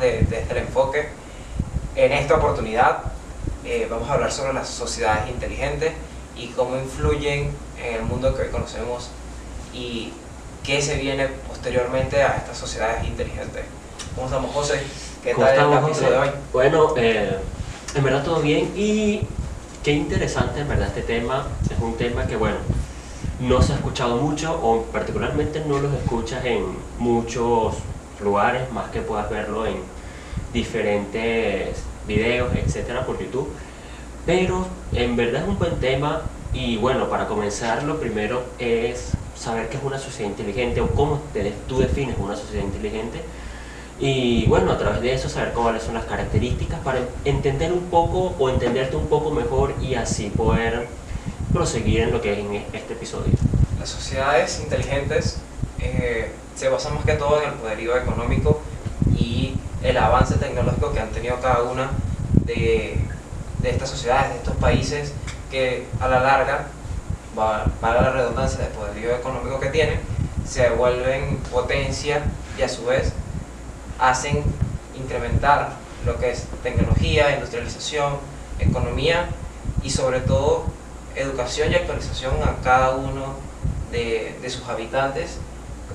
desde el enfoque. En esta oportunidad vamos a hablar sobre las sociedades inteligentes y cómo influyen en el mundo que hoy conocemos y qué se viene posteriormente a estas sociedades inteligentes. ¿Cómo estamos, José? ¿Qué tal el capítulo de hoy? Bueno, en verdad todo bien, y qué interesante en verdad este tema. Es un tema que, bueno, no se ha escuchado mucho, o particularmente no los escuchas en muchos lugares, más que puedas verlo en diferentes videos, etcétera, por YouTube. Pero en verdad es un buen tema. Y bueno, para comenzar, lo primero es saber qué es una sociedad inteligente, o cómo tú defines una sociedad inteligente. Y bueno, a través de eso saber cuáles son las características para entender un poco, o entenderte un poco mejor, y así poder proseguir en lo que es en este episodio. Las sociedades inteligentes se basan más que todo en el poderío económico y el avance tecnológico que han tenido cada una de estas sociedades, de estos países, que a la larga, para la redundancia del poderío económico que tienen, se vuelven potencia y a su vez hacen incrementar lo que es tecnología, industrialización, economía y sobre todo educación y actualización a cada uno de sus habitantes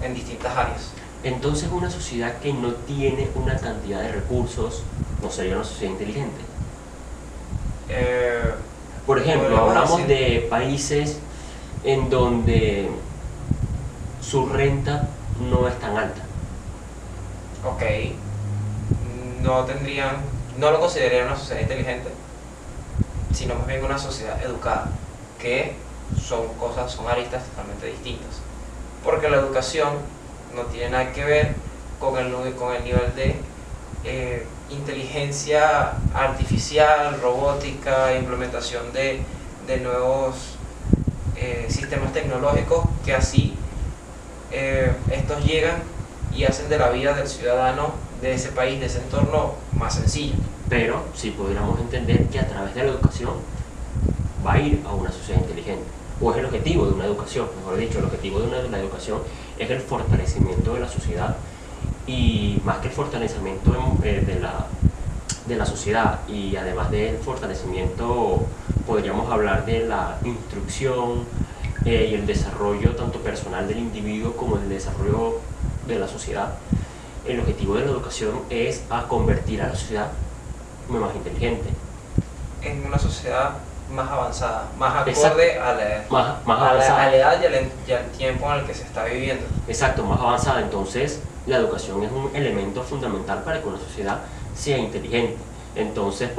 en distintas áreas. Entonces, una sociedad que no tiene una cantidad de recursos no sería una sociedad inteligente. Por ejemplo, hablamos de países en donde su renta no es tan alta. Ok, no lo consideraría una sociedad inteligente, sino más bien una sociedad educada, que son aristas totalmente distintas. Porque la educación no tiene nada que ver con el nivel de inteligencia artificial, robótica, implementación de nuevos sistemas tecnológicos, que así estos llegan y hacen de la vida del ciudadano de ese país, de ese entorno, más sencilla. Pero sí podríamos entender que a través de la educación va a ir a una sociedad inteligente, o es el objetivo de una educación, mejor dicho, el objetivo de una educación es el fortalecimiento de la sociedad, y más que el fortalecimiento de la sociedad, y además del fortalecimiento podríamos hablar de la instrucción y el desarrollo tanto personal del individuo como el desarrollo de la sociedad. El objetivo de la educación es a convertir a la sociedad más inteligente, en una sociedad más avanzada, más acorde a la edad y al tiempo en el que se está viviendo. Exacto, más avanzada. Entonces, la educación es un elemento fundamental para que una sociedad sea inteligente. Entonces,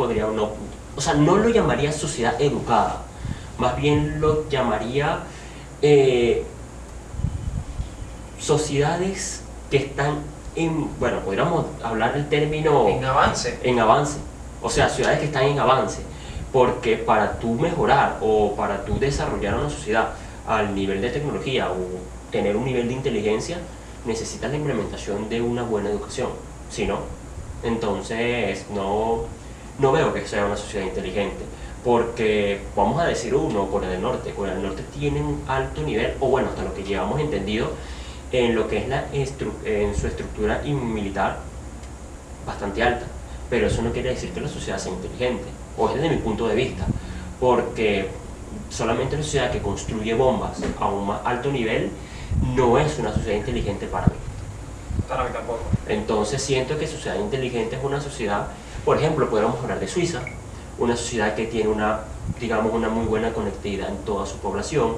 no lo llamaría sociedad educada, más bien lo llamaría sociedades que están podríamos hablar del término en avance. En avance. O sea, ciudades que están en avance, porque para tú mejorar o para tú desarrollar una sociedad al nivel de tecnología o tener un nivel de inteligencia, necesitas la implementación de una buena educación. Si no, entonces no veo que sea una sociedad inteligente. Porque vamos a decir Corea del Norte. Corea del Norte tiene un alto nivel, o bueno, hasta lo que llevamos entendido, en lo que es en su estructura militar, bastante alta. Pero eso no quiere decir que la sociedad sea inteligente, o es desde mi punto de vista, porque solamente una sociedad que construye bombas a un más alto nivel no es una sociedad inteligente para mí. Para mí tampoco. Entonces siento que sociedad inteligente es una sociedad, por ejemplo, podríamos hablar de Suiza, una sociedad que tiene una muy buena conectividad en toda su población,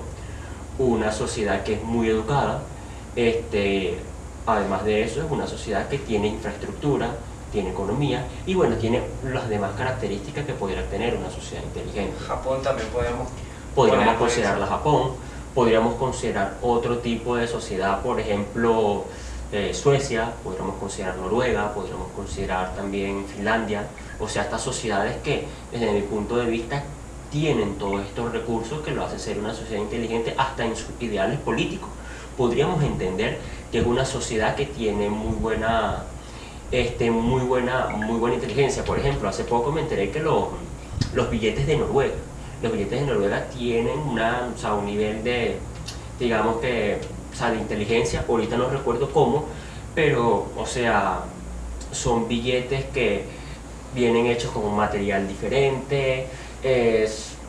una sociedad que es muy educada. Además de eso, es una sociedad que tiene infraestructura, tiene economía y bueno, tiene las demás características que podría tener una sociedad inteligente. Japón también podríamos considerarla Japón, podríamos considerar otro tipo de sociedad, por ejemplo Suecia, podríamos considerar Noruega, podríamos considerar también Finlandia. O sea, estas sociedades que desde mi punto de vista tienen todos estos recursos que lo hacen ser una sociedad inteligente hasta en sus ideales políticos. Podríamos entender que es una sociedad que tiene muy buena inteligencia. Por ejemplo, hace poco me enteré que los billetes de Noruega tienen un nivel de, digamos que, de inteligencia, ahorita no recuerdo cómo, pero, o sea, son billetes que vienen hechos con un material diferente,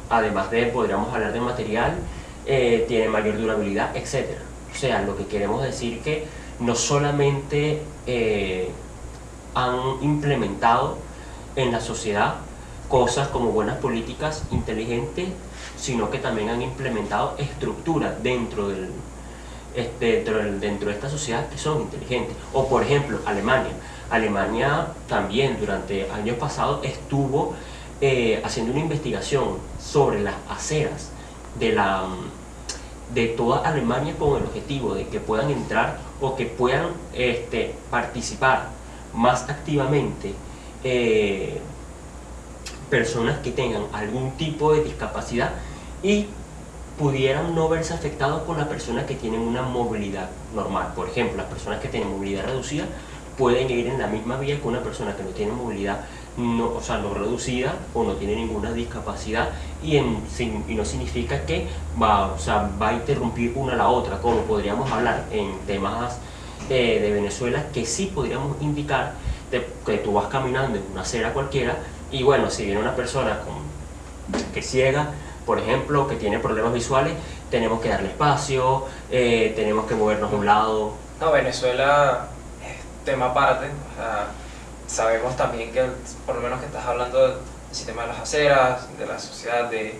además de, podríamos hablar de material, tiene mayor durabilidad, etc. O sea, lo que queremos decir que no solamente han implementado en la sociedad cosas como buenas políticas inteligentes, sino que también han implementado estructuras dentro de esta sociedad que son inteligentes. O por ejemplo, Alemania también durante años pasados estuvo haciendo una investigación sobre las aceras de toda Alemania, con el objetivo de que puedan entrar o que puedan participar más activamente personas que tengan algún tipo de discapacidad y pudieran no verse afectados con las personas que tienen una movilidad normal. Por ejemplo, las personas que tienen movilidad reducida pueden ir en la misma vía que una persona que no tiene movilidad no reducida o no tiene ninguna discapacidad, y no significa que va a interrumpir una a la otra, como podríamos hablar en temas de Venezuela, que sí podríamos indicar que tú vas caminando en una acera cualquiera y bueno, si viene una persona que es ciega, por ejemplo, que tiene problemas visuales, tenemos que darle espacio, tenemos que movernos a un lado. No, Venezuela es tema aparte, o sea, sabemos también que, por lo menos que estás hablando del sistema de las aceras, de la sociedad de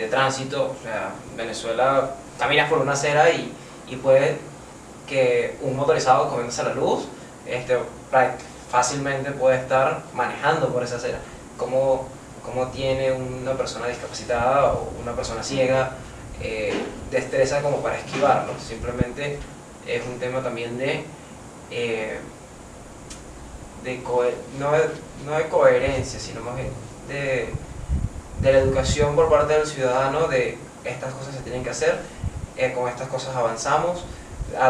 tránsito, o sea, Venezuela caminas por una acera y puede que un motorizado comiéndose la luz fácilmente puede estar manejando por esa acera. Como tiene una persona discapacitada o una persona ciega destreza como para esquivarlo. Simplemente es un tema también no de coherencia, sino más bien de la educación por parte del ciudadano, de estas cosas se tienen que hacer, con estas cosas avanzamos, a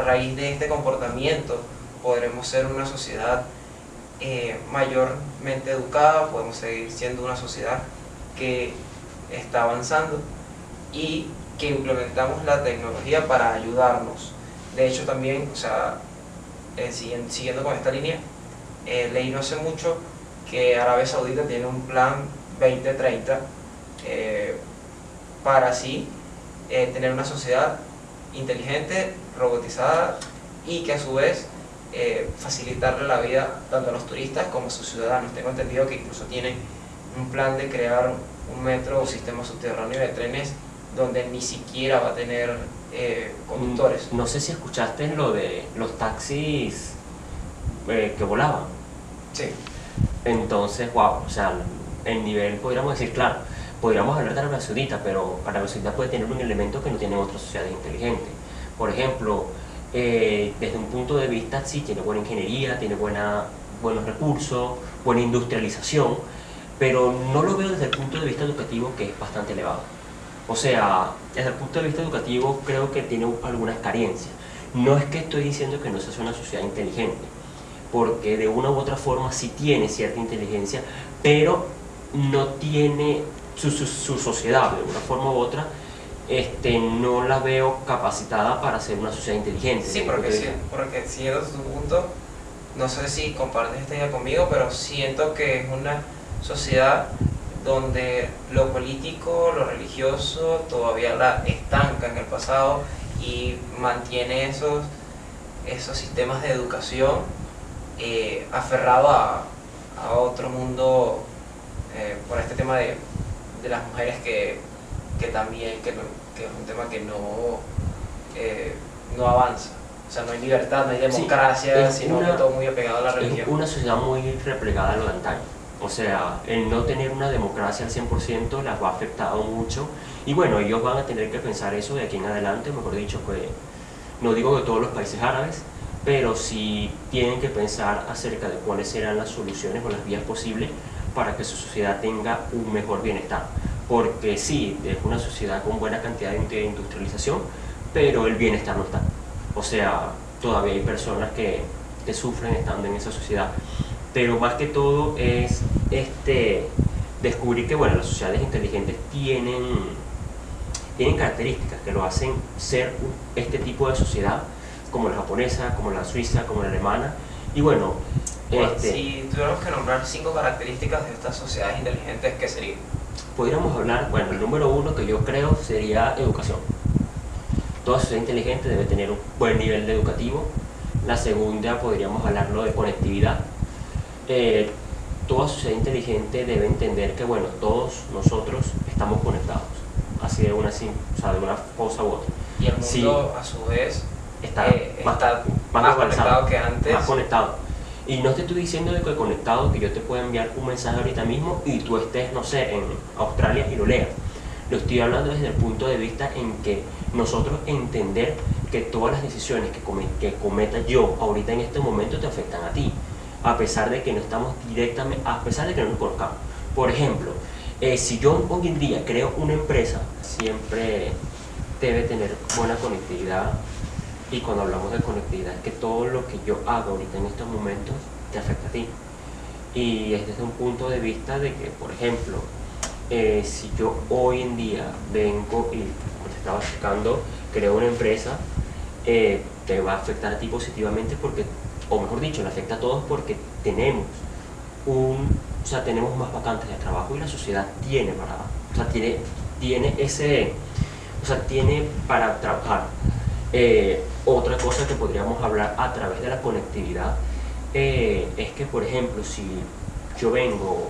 raíz de este comportamiento podremos ser una sociedad mayormente educada, podemos seguir siendo una sociedad que está avanzando y que implementamos la tecnología para ayudarnos. De hecho también, o sea, siguiendo con esta línea, leí no hace mucho que Arabia Saudita tiene un plan 2030 para así tener una sociedad inteligente, robotizada, y que a su vez facilitarle la vida tanto a los turistas como a sus ciudadanos. Tengo entendido que incluso tienen un plan de crear un metro o sistema subterráneo de trenes donde ni siquiera va a tener conductores. No sé si escuchaste lo de los taxis que volaban. Sí. Entonces, wow, o sea, el nivel, podríamos decir, claro, podríamos hablar de Arabia Saudita, pero Arabia Saudita puede tener un elemento que no tienen otras sociedades inteligentes. Por ejemplo, desde un punto de vista, sí, tiene buena ingeniería, tiene buenos recursos, buena industrialización, pero no lo veo desde el punto de vista educativo, que es bastante elevado. O sea, desde el punto de vista educativo creo que tiene algunas carencias. No es que estoy diciendo que no sea una sociedad inteligente, porque de una u otra forma sí tiene cierta inteligencia, pero no tiene su sociedad, de una forma u otra, no la veo capacitada para ser una sociedad inteligente. Sí, porque siguiendo tu punto, no sé si compartes esta idea conmigo, pero siento que es una sociedad donde lo político, lo religioso todavía la estanca en el pasado y mantiene esos sistemas de educación aferrado a otro mundo, por este tema de las mujeres que también que es un tema que no avanza. O sea, no hay libertad, no hay democracia, sino que todo muy apegado a la religión. Es una sociedad muy replegada a lo de antaño. O sea, el no tener una democracia al 100% las va a afectar mucho. Y bueno, ellos van a tener que pensar eso de aquí en adelante, mejor dicho, que no digo de todos los países árabes, pero sí tienen que pensar acerca de cuáles serán las soluciones o las vías posibles para que su sociedad tenga un mejor bienestar. Porque sí, es una sociedad con buena cantidad de industrialización, pero el bienestar no está. O sea, todavía hay personas que sufren estando en esa sociedad. Pero más que todo es descubrir que bueno, las sociedades inteligentes tienen características que lo hacen ser este tipo de sociedad, como la japonesa, como la suiza, como la alemana. Y bueno, Si tuviéramos que nombrar 5 características de estas sociedades inteligentes, ¿qué serían? Podríamos hablar, bueno, el número uno que yo creo sería educación. Toda sociedad inteligente debe tener un buen nivel de educativo. La segunda podríamos hablarlo de conectividad. Toda sociedad inteligente debe entender que, bueno, todos nosotros estamos conectados, así de una, o sea, de una cosa u otra. Y el mundo, a su vez, está más conectado que antes. Más conectado. Y no te estoy diciendo de que conectado, que yo te pueda enviar un mensaje ahorita mismo y tú estés, no sé, en Australia y lo leas. Lo estoy hablando desde el punto de vista en que nosotros entender que todas las decisiones que cometa yo ahorita en este momento te afectan a ti, a pesar de que no estamos directamente, a pesar de que no nos conozcamos. Por ejemplo, si yo hoy en día creo una empresa, siempre debe tener buena conectividad. Y cuando hablamos de conectividad, es que todo lo que yo hago ahorita en estos momentos te afecta a ti. Y es desde un punto de vista de que, por ejemplo, si yo hoy en día vengo y, como te estaba explicando, creo una empresa, te va a afectar a ti positivamente porque, o mejor dicho, le afecta a todos porque tenemos tenemos más vacantes de trabajo y la sociedad tiene tiene para trabajar. Otra cosa que podríamos hablar a través de la conectividad es que, por ejemplo, si yo vengo,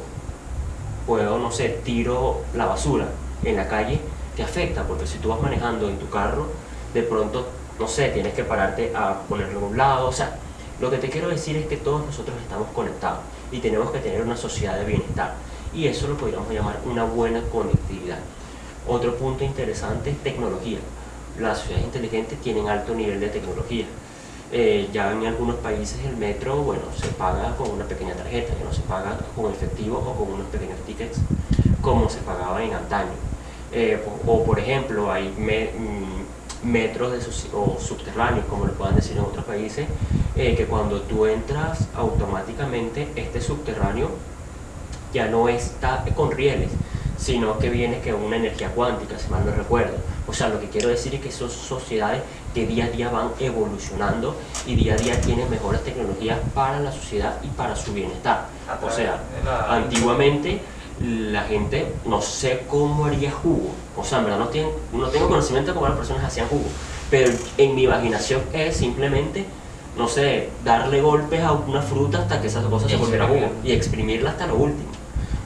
puedo, no sé, tiro la basura en la calle, te afecta, porque si tú vas manejando en tu carro, de pronto, no sé, tienes que pararte a ponerlo a un lado. O sea, lo que te quiero decir es que todos nosotros estamos conectados y tenemos que tener una sociedad de bienestar, y eso lo podríamos llamar una buena conectividad. Otro punto interesante es tecnología. Las ciudades inteligentes tienen alto nivel de tecnología. Ya en algunos países el metro, bueno, se paga con una pequeña tarjeta, ya no se paga con efectivo o con unos pequeños tickets como se pagaba en antaño. O por ejemplo, hay metros o subterráneos, como lo puedan decir en otros países, que cuando tú entras automáticamente este subterráneo ya no está con rieles, sino que viene con una energía cuántica, si mal no recuerdo. O sea, lo que quiero decir es que son sociedades que día a día van evolucionando y día a día tienen mejores tecnologías para la sociedad y para su bienestar. O sea, antiguamente la gente, no sé cómo haría jugo, o sea, en verdad no tengo conocimiento de cómo las personas hacían jugo, pero en mi imaginación es simplemente, no sé, darle golpes a una fruta hasta que esa cosa se volviera jugo y exprimirla hasta lo último.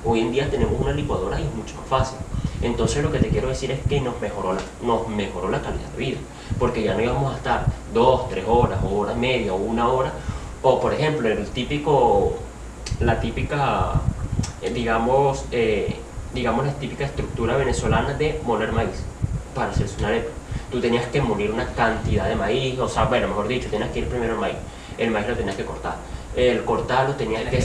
Hoy en día tenemos una licuadora y es mucho más fácil. Entonces lo que te quiero decir es que nos mejoró la calidad de vida, porque ya no íbamos a estar 2, 3 horas, o hora y media, o una hora, o por ejemplo la típica la típica estructura venezolana de moler maíz para hacerse una arepa. Tú tenías que moler una cantidad de maíz, o sea, bueno, mejor dicho, tenías que ir primero al maíz. El maíz lo tenías que cortar. El cortarlo tenías que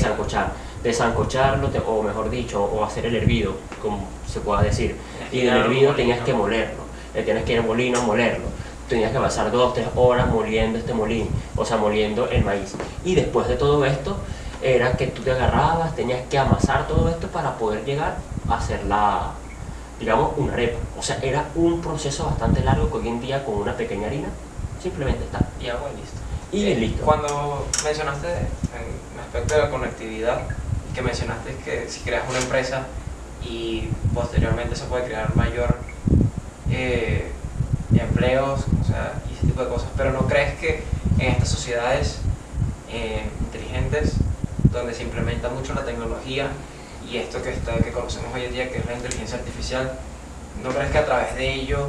desancocharlo, o mejor dicho, o hacer el hervido, como se pueda decir. Y el hervido tenías que molerlo. Tienes que ir al molino a molerlo. Tenías que pasar 2, 3 horas moliendo este molín, o sea, moliendo el maíz. Y después de todo esto, era que tú te agarrabas, tenías que amasar todo esto para poder llegar a hacer una arepa. O sea, era un proceso bastante largo que hoy en día con una pequeña harina simplemente está. Y agua y listo. Y listo. Cuando mencionaste en aspecto de la conectividad, que mencionaste que si creas una empresa y posteriormente se puede crear mayor empleos, o sea, y ese tipo de cosas, pero ¿no crees que en estas sociedades inteligentes, donde se implementa mucho la tecnología y esto que conocemos hoy en día, que es la inteligencia artificial, ¿no crees que a través de ello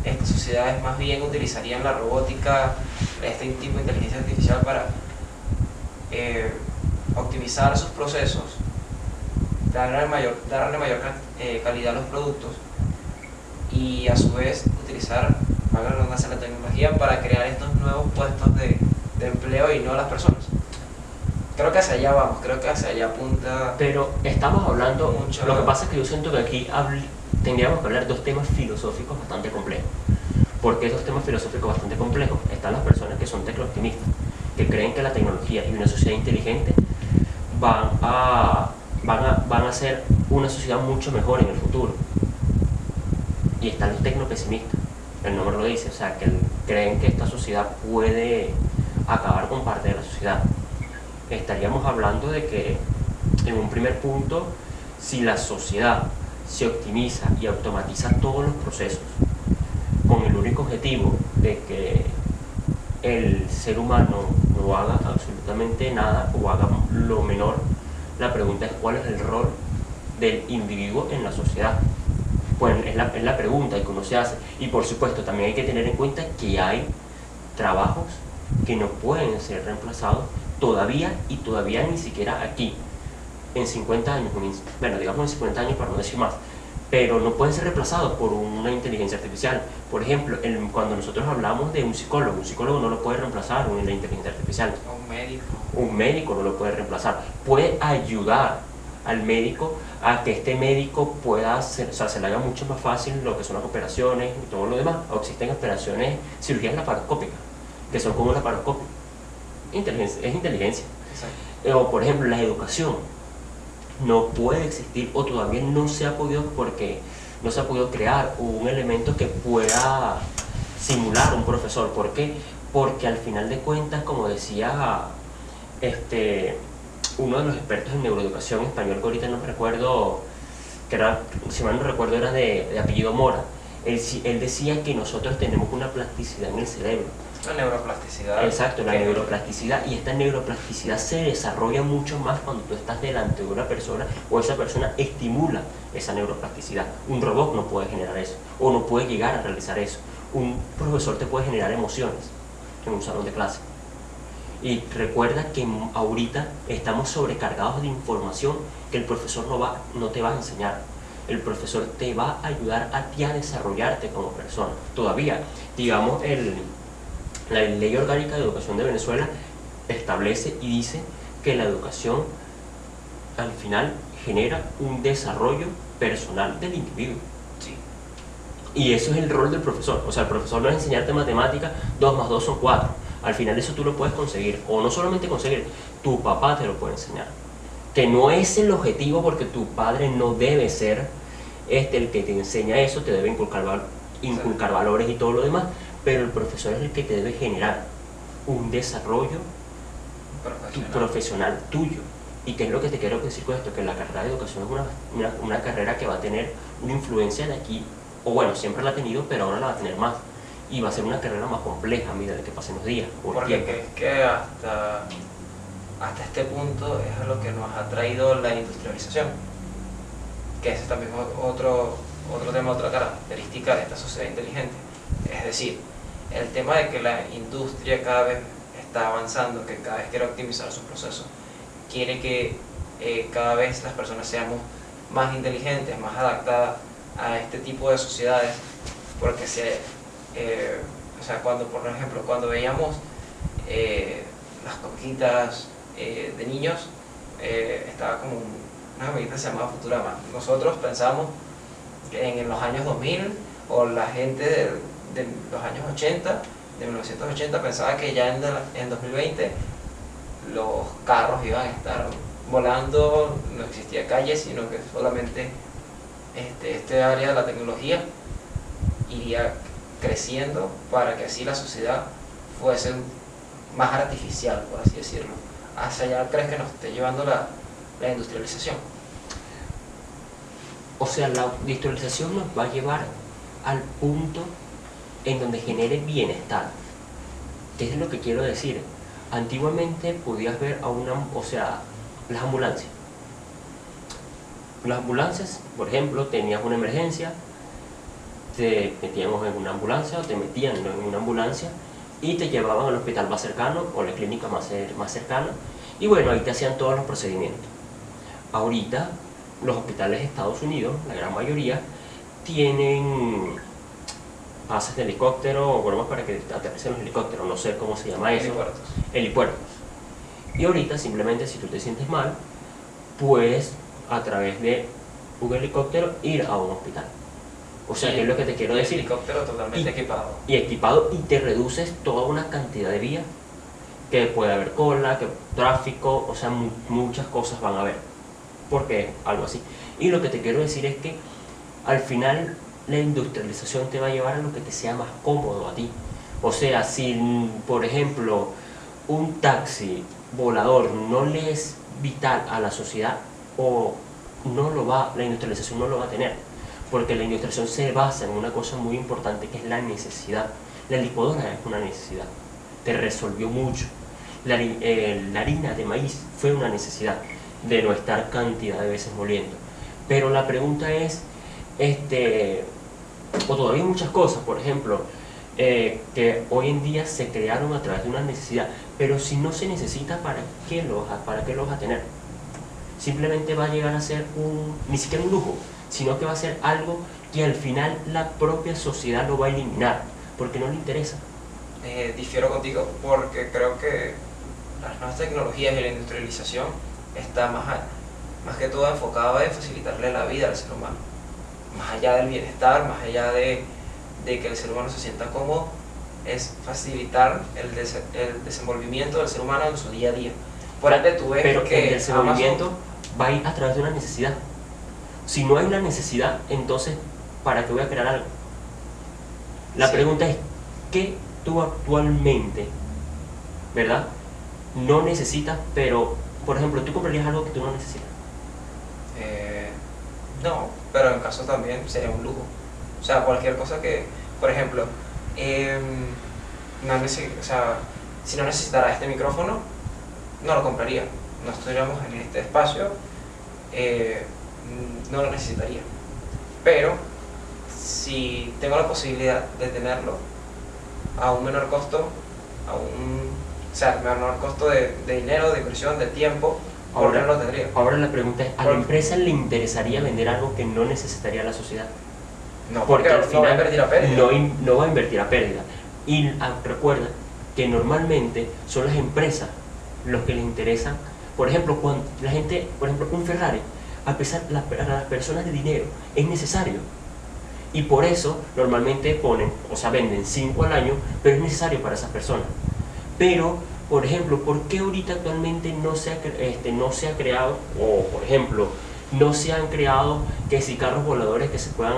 estas sociedades más bien utilizarían la robótica, este tipo de inteligencia artificial para optimizar sus procesos, darle mayor calidad a los productos y a su vez utilizar, valga la redundancia, la tecnología para crear estos nuevos puestos de empleo y no las personas? Creo que hacia allá vamos, creo que hacia allá apunta. Pero estamos hablando mucho. Lo que pasa es que yo siento que aquí tendríamos que hablar dos temas filosóficos bastante complejos. ¿Por qué dos temas filosóficos bastante complejos? Están las personas que son tecno-optimistas, que creen que la tecnología y una sociedad inteligente van a ser una sociedad mucho mejor en el futuro. Y están los tecno-pesimistas, el nombre lo dice, o sea, que creen que esta sociedad puede acabar con parte de la sociedad. estaríamos hablando de que en un primer punto, si la sociedad se optimiza y automatiza todos los procesos con el único objetivo de que el ser humano no haga absolutamente nada o haga lo menor, la pregunta es cuál es el rol del individuo en la sociedad. Pues es la pregunta que uno se hace. Y por supuesto también hay que tener en cuenta que hay trabajos que no pueden ser reemplazados todavía, y todavía ni siquiera aquí, en 50 años, bueno, digamos en 50 años para no decir más, pero no pueden ser reemplazados por una inteligencia artificial. Por ejemplo, cuando nosotros hablamos de un psicólogo no lo puede reemplazar una inteligencia artificial. Un médico no lo puede reemplazar. Puede ayudar al médico a que este médico pueda hacer, o sea, se le haga mucho más fácil lo que son las operaciones y todo lo demás. O existen operaciones, cirugías laparoscópicas, que son como laparoscopio. Es inteligencia. O por ejemplo, la educación no puede existir, o todavía no se ha podido, porque no se ha podido crear un elemento que pueda simular un profesor. ¿Por qué? Porque al final de cuentas, como decía uno de los expertos en neuroeducación español, que ahorita no recuerdo, que era, si mal no recuerdo, era de apellido Mora. Él decía que nosotros tenemos una plasticidad en el cerebro. La neuroplasticidad. Exacto, la neuroplasticidad. Y esta neuroplasticidad se desarrolla mucho más cuando tú estás delante de una persona o esa persona estimula esa neuroplasticidad. Un robot no puede generar eso, o no puede llegar a realizar eso. Un profesor te puede generar emociones en un salón de clase. Y recuerda que ahorita estamos sobrecargados de información que el profesor no te va a enseñar. El profesor te va a ayudar a ti a desarrollarte como persona. Todavía, digamos, la Ley Orgánica de Educación de Venezuela establece y dice que la educación al final genera un desarrollo personal del individuo. Sí. Y eso es el rol del profesor. O sea, el profesor no es enseñarte matemáticas, 2 más 2 son 4. Al final eso tú lo puedes conseguir, o no solamente conseguir, tu papá te lo puede enseñar. Que no es el objetivo, porque tu padre no debe ser el que te enseña eso, te debe inculcar valores y todo lo demás, pero el profesor es el que te debe generar un desarrollo profesional tuyo. ¿Y qué es lo que te quiero decir con esto? Que la carrera de educación es una carrera que va a tener una influencia de aquí, o bueno, siempre la ha tenido, pero ahora la va a tener más. Y va a ser una carrera más compleja a medida de que pasen los días. Porque crees que hasta este punto es a lo que nos ha traído la industrialización, que ese también es otro tema, otra característica de esta sociedad inteligente. Es decir, el tema de que la industria cada vez está avanzando, que cada vez quiere optimizar sus procesos, quiere que cada vez las personas seamos más inteligentes, más adaptadas a este tipo de sociedades, porque o sea, por ejemplo, cuando veíamos las comiquitas de niños, estaba como una comiquita que se llamaba Futurama. Nosotros pensamos que en los años 2000, o la gente de los años 80, de 1980, pensaba que ya en 2020 los carros iban a estar volando, no existía calle, sino que solamente este área de la tecnología iría creciendo para que así la sociedad fuese más artificial, por así decirlo. ¿Hacia allá crees que nos esté llevando la industrialización? O sea, la industrialización nos va a llevar al punto en donde genere bienestar. ¿Qué es lo que quiero decir? Antiguamente podías ver las ambulancias. Las ambulancias, por ejemplo, tenías una emergencia, te metíamos en una ambulancia, o te metían en una ambulancia y te llevaban al hospital más cercano o la clínica más cercana, y bueno, ahí te hacían todos los procedimientos. Ahorita los hospitales de Estados Unidos, la gran mayoría, tienen bases de helicóptero o bromas para que aterricen los helicópteros, no sé cómo se llama eso. Helipuertos. Y ahorita simplemente, si tú te sientes mal, puedes a través de un helicóptero ir a un hospital. O sea, ¿qué es lo que te quiero decir? Helicóptero totalmente equipado. Y equipado, y te reduces toda una cantidad de vías, que puede haber cola, que tráfico, o sea, muchas cosas van a haber. Porque algo así. Y lo que te quiero decir es que al final la industrialización te va a llevar a lo que te sea más cómodo a ti. O sea, si por ejemplo un taxi volador no le es vital a la sociedad, o la industrialización no lo va a tener, porque la industrialización se basa en una cosa muy importante, que es la necesidad. La licuadora es una necesidad, te resolvió mucho. La harina de maíz fue una necesidad de no estar cantidad de veces moliendo. Pero la pregunta es, o todavía hay muchas cosas, por ejemplo, que hoy en día se crearon a través de una necesidad, pero si no se necesita, ¿para qué lo vas a tener? Simplemente va a llegar a ser ni siquiera un lujo, sino que va a ser algo que al final la propia sociedad lo va a eliminar, porque no le interesa. Difiero contigo porque creo que las nuevas tecnologías y la industrialización está más que todo enfocado en facilitarle la vida al ser humano. Más allá del bienestar, más allá de que el ser humano se sienta cómodo, es facilitar el desenvolvimiento del ser humano en su día a día. Por ende, tú ves pero que el desenvolvimiento Amazon va a ir a través de una necesidad. Si no hay una necesidad, entonces, ¿para qué voy a crear algo? La pregunta es, ¿qué tú actualmente, verdad, no necesitas, pero, por ejemplo, tú comprarías algo que tú no necesitas? No, pero en caso también sería un lujo. O sea, cualquier cosa que, por ejemplo, si no necesitara este micrófono, no lo compraría. No estuviéramos en este espacio, no lo necesitaría. Pero si tengo la posibilidad de tenerlo a un menor costo, menor costo de dinero, de inversión, de tiempo, ¿por qué no lo tendría? Ahora la pregunta es, ¿a la empresa le interesaría vender algo que no necesitaría la sociedad? No, porque al final no va a invertir a pérdida. No va a invertir a pérdida. Y recuerda que normalmente son las empresas los que les interesan. Por ejemplo, cuando la gente, por ejemplo, un Ferrari, a las personas de dinero es necesario. Y por eso normalmente venden 5 al año, pero es necesario para esas personas. Pero, por ejemplo, ¿por qué ahorita actualmente no se ha creado, o por ejemplo, no se han creado que si carros voladores que se puedan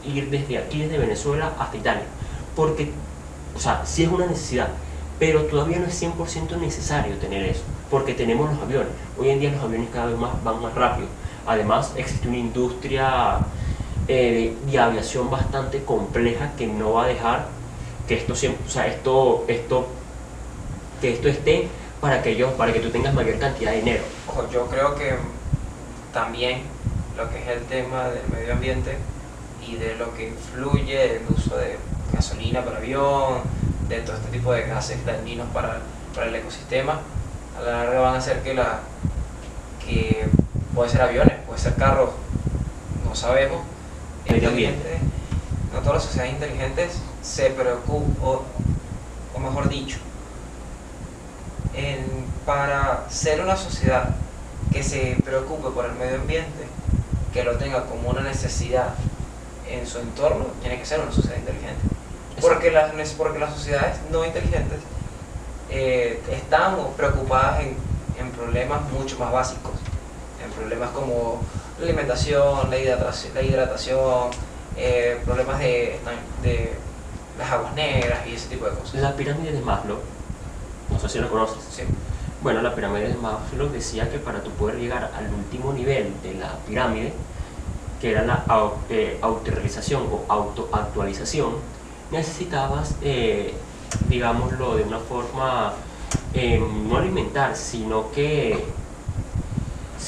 ir desde aquí, desde Venezuela hasta Italia? Porque, sí es una necesidad, pero todavía no es 100% necesario tener eso, porque tenemos los aviones. Hoy en día los aviones cada vez van más rápido. Además, existe una industria de aviación bastante compleja que no va a dejar que esto esté para que tú tengas mayor cantidad de dinero. Ojo, yo creo que también lo que es el tema del medio ambiente y de lo que influye el uso de gasolina para avión, de todo este tipo de gases dañinos para el ecosistema, a la larga van a hacer que puede ser aviones, puede ser carros, no sabemos. Medio ambiente. No todas las sociedades inteligentes se preocupan, o mejor dicho, para ser una sociedad que se preocupe por el medio ambiente, que lo tenga como una necesidad en su entorno, tiene que ser una sociedad inteligente. Porque las sociedades no inteligentes están preocupadas en problemas mucho más básicos, en problemas como la alimentación, la hidratación, problemas de las aguas negras y ese tipo de cosas. La pirámide de Maslow, no sé si la conoces. Sí. Bueno, la pirámide de Maslow decía que para tú poder llegar al último nivel de la pirámide, que era la autorrealización o autoactualización, necesitabas, digámoslo de una forma, no alimentar, sino que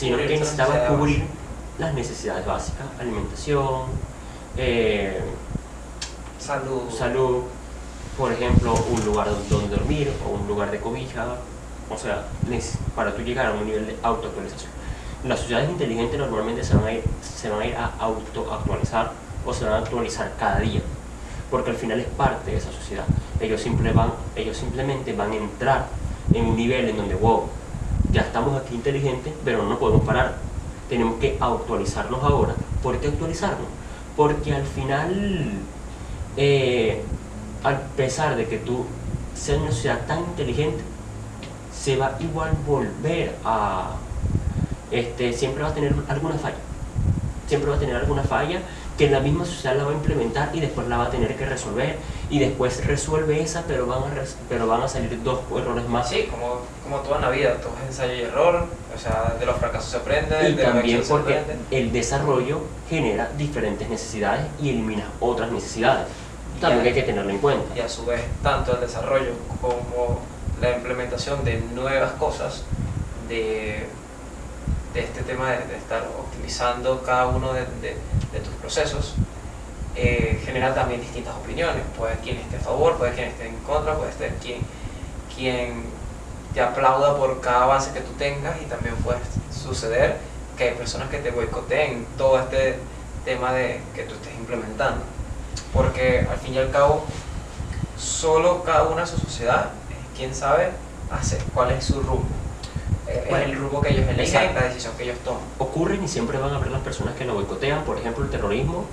necesitabas cubrir las necesidades básicas: alimentación, salud, por ejemplo, un lugar donde dormir o un lugar de cobija. O sea, para tú llegar a un nivel de autoactualización. Las sociedades inteligentes normalmente se van a ir a autoactualizar, o se van a actualizar cada día, porque al final es parte de esa sociedad. Ellos simplemente van a entrar en un nivel en donde, wow, ya estamos aquí inteligentes, pero no nos podemos parar. Tenemos que actualizarnos ahora. ¿Por qué actualizarnos? Porque al final, a pesar de que tú seas una sociedad tan inteligente, se va igual volver a... siempre va a tener alguna falla. Siempre va a tener alguna falla que la misma sociedad la va a implementar y después la va a tener que resolver, y después resuelve esa, pero van a salir dos errores más. Sí, como toda en la vida, todo es ensayo y error, o sea, de los fracasos se aprende, Y de los también éxitos se porque aprende. el desarrollo genera diferentes necesidades y elimina otras necesidades. También hay que tenerlo en cuenta. Y a su vez, tanto el desarrollo como la implementación de nuevas cosas, de este tema de estar optimizando cada uno de tus procesos, genera también distintas opiniones. Puede quien esté a favor, puede quien esté en contra, puede estar quien te aplauda por cada avance que tú tengas, y también puede suceder que hay personas que te boicoteen todo este tema de que tú estés implementando, porque al fin y al cabo solo cada una de su sociedad es quien sabe hacer cuál es su rumbo. Es el rumbo que ellos eligen, exacto, la decisión que ellos toman. Ocurren y siempre van a haber las personas que lo boicotean. Por ejemplo, el terrorismo,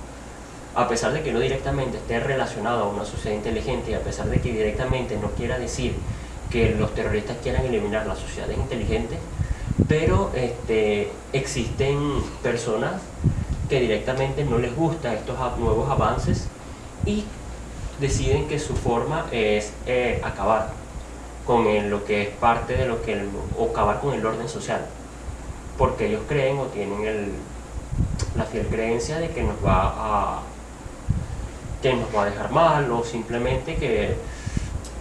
a pesar de que no directamente esté relacionado a una sociedad inteligente, y a pesar de que directamente no quiera decir que los terroristas quieran eliminar las sociedades inteligentes, pero existen personas que directamente no les gustan estos nuevos avances y deciden que su forma es acabar con lo que es parte de o acabar con el orden social, porque ellos creen o tienen la fiel creencia de que nos va a dejar mal, o simplemente que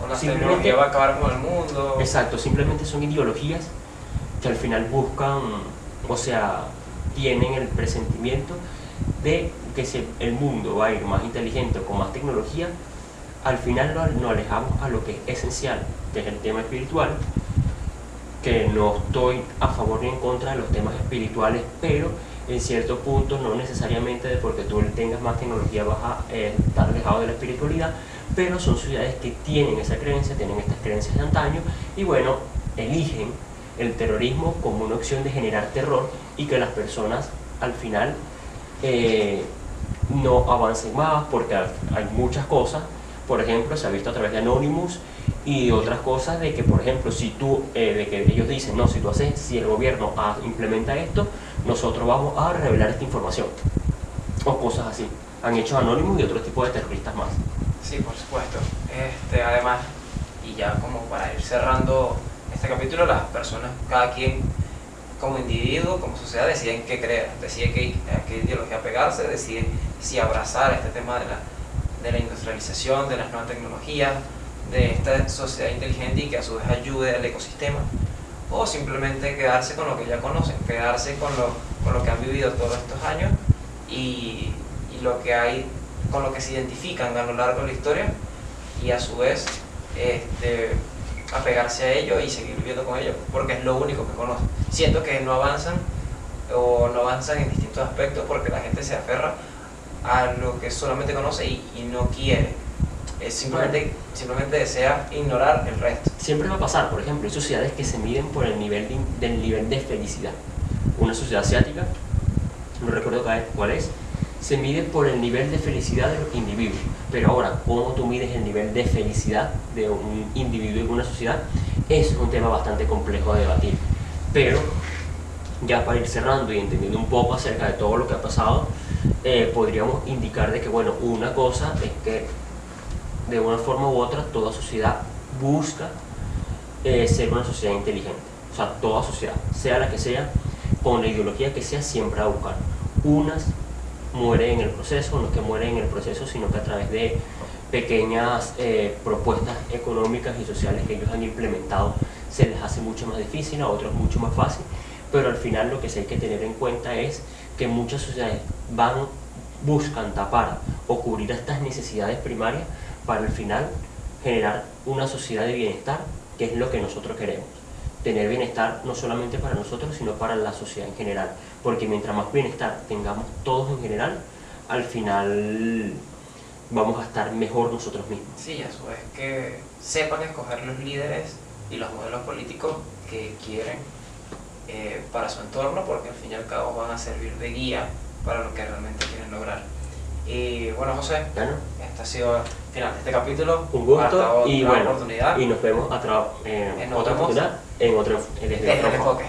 Con la tecnología va a acabar con el mundo. Exacto, simplemente son ideologías que al final buscan, o sea, tienen el presentimiento de que si el mundo va a ir más inteligente o con más tecnología, al final nos alejamos a lo que es esencial, que es el tema espiritual, que no estoy a favor ni en contra de los temas espirituales, pero en cierto punto no necesariamente de porque tú tengas más tecnología vas a estar alejado de la espiritualidad, pero son sociedades que tienen esa creencia, tienen estas creencias de antaño, y bueno, eligen el terrorismo como una opción de generar terror y que las personas al final no avancen más, porque hay muchas cosas. Por ejemplo, se ha visto a través de Anonymous y otras cosas de que, por ejemplo, si tú, de que ellos dicen, no, si el gobierno implementa esto, nosotros vamos a revelar esta información, o cosas así. Han hecho Anonymous y otro tipo de terroristas más. Sí, por supuesto. Además, y ya como para ir cerrando este capítulo, las personas, cada quien como individuo, como sociedad, deciden qué creer, decide a qué ideología pegarse, decide si abrazar este tema de la industrialización, de las nuevas tecnologías, de esta sociedad inteligente y que a su vez ayude al ecosistema, o simplemente quedarse con lo que ya conocen, quedarse con lo que han vivido todos estos años y lo que hay, con lo que se identifican a lo largo de la historia, y a su vez apegarse a ello y seguir viviendo con ello, porque es lo único que conocen. Siento que no avanzan en distintos aspectos porque la gente se aferra a lo que solamente conoce y no quiere. Simplemente desea ignorar el resto. Siempre va a pasar, por ejemplo, hay sociedades que se miden por el nivel de felicidad. Una sociedad asiática, no recuerdo cuál es, se mide por el nivel de felicidad de los individuos. Pero ahora, ¿cómo tú mides el nivel de felicidad de un individuo en una sociedad? Es un tema bastante complejo de debatir. Pero, ya para ir cerrando y entendiendo un poco acerca de todo lo que ha pasado, podríamos indicar de que, bueno, una cosa es que de una forma u otra toda sociedad busca ser una sociedad inteligente. O sea, toda sociedad, sea la que sea, con la ideología que sea, siempre va a buscar. Unas mueren en el proceso, no es que mueren en el proceso, sino que a través de pequeñas propuestas económicas y sociales que ellos han implementado se les hace mucho más difícil, a otros mucho más fácil, pero al final lo que sí hay que tener en cuenta es que muchas sociedades buscan tapar o cubrir estas necesidades primarias para al final generar una sociedad de bienestar, que es lo que nosotros queremos. Tener bienestar no solamente para nosotros, sino para la sociedad en general, porque mientras más bienestar tengamos todos en general, al final vamos a estar mejor nosotros mismos. Sí, a su vez que sepan escoger los líderes y los modelos políticos que quieren para su entorno, porque al fin y al cabo van a servir de guía para lo que realmente quieren lograr. Y bueno, José, este ha sido el final de este capítulo. Un gusto. Hasta otra y bueno, oportunidad. y nos vemos en otra oportunidad, desde otro enfoque.